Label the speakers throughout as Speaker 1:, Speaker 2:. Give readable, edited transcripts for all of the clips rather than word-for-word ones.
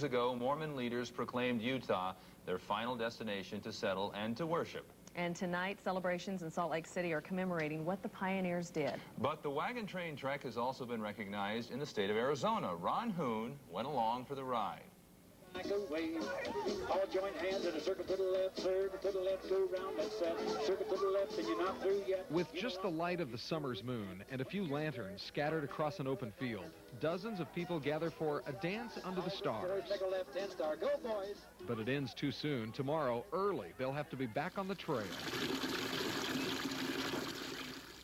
Speaker 1: Years ago, Mormon leaders proclaimed Utah their final destination to settle and to worship.
Speaker 2: And tonight, celebrations in Salt Lake City are commemorating what the pioneers did.
Speaker 1: But the wagon train trek has also been recognized in the state of Arizona. Ron Hoon went along for the ride.
Speaker 3: All join hands in a circle to the left, circle to the left, go round and set, circle to the left, and you're not through yet.
Speaker 4: With just the light of the summer's moon and a few lanterns scattered across an open field, dozens of people gather for a dance under the stars.
Speaker 3: Left, 10 star. Go, boys.
Speaker 4: But it ends too soon. Tomorrow, early, they'll have to be back on the trail.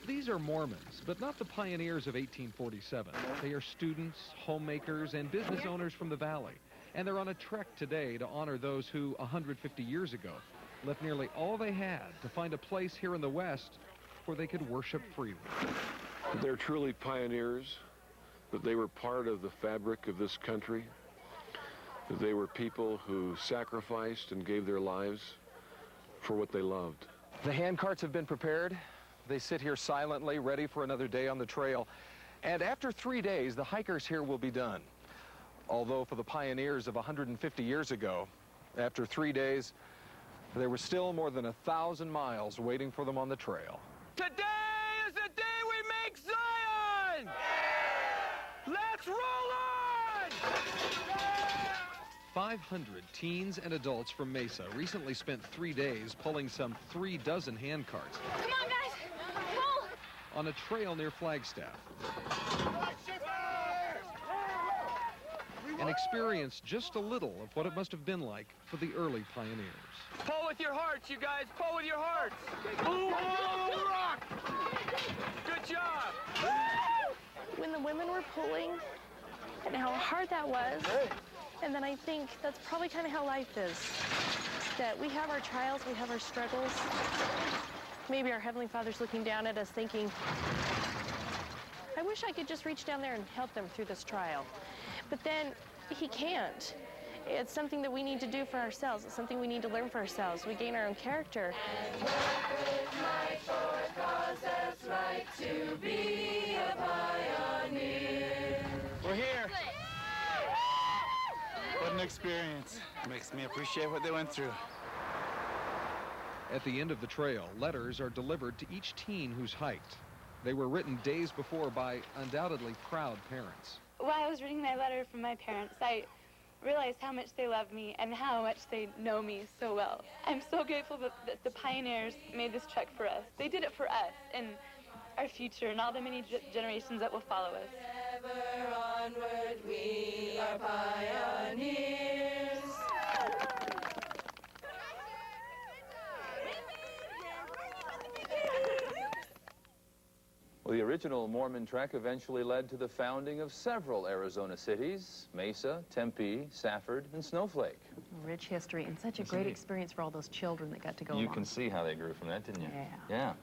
Speaker 4: These are Mormons, but not the pioneers of 1847. They are students, homemakers, and business owners from the valley. And they're on a trek today to honor those who, 150 years ago, left nearly all they had to find a place here in the West where they could worship freely.
Speaker 5: They're truly pioneers, that they were part of the fabric of this country, that they were people who sacrificed and gave their lives for what they loved.
Speaker 4: The hand carts have been prepared. They sit here silently, ready for another day on the trail. And after 3 days, the hikers here will be done. Although for the pioneers of 150 years ago, after 3 days, there were still more than 1,000 miles waiting for them on the trail.
Speaker 6: Today is the day we make Zion! Let's roll on!
Speaker 4: 500 teens and adults from Mesa recently spent 3 days pulling some 3 dozen hand carts.
Speaker 7: Come on, guys! Pull!
Speaker 4: On a trail near Flagstaff. And experience just a little of what it must have been like for the early pioneers.
Speaker 6: Pull with your hearts, you guys. Pull with your hearts. Ooh, rock! Good job.
Speaker 7: When the women were pulling and how hard that was, and then I think that's probably kind of how life is. That we have our trials, we have our struggles. Maybe our Heavenly Father's looking down at us thinking, I wish I could just reach down there and help them through this trial. But then he can't. It's something that we need to do for ourselves. It's something we need to learn for ourselves. We gain our own character.
Speaker 8: We're here. What an experience. Makes me appreciate what they went through.
Speaker 4: At the end of the trail, letters are delivered to each teen who's hiked. They were written days before by undoubtedly proud parents.
Speaker 9: While I was reading my letter from my parents, I realized how much they love me and how much they know me so well. I'm so grateful that the pioneers made this trek for us. They did it for us and our future and all the many generations that will follow us.
Speaker 10: Ever onward, we are pioneers.
Speaker 1: Well, the original Mormon trek eventually led to the founding of several Arizona cities: Mesa, Tempe, Safford, and Snowflake.
Speaker 2: Rich history and such a great experience for all those children that got to go along.
Speaker 1: You can see how they grew from that, didn't you?
Speaker 2: Yeah.
Speaker 1: Yeah.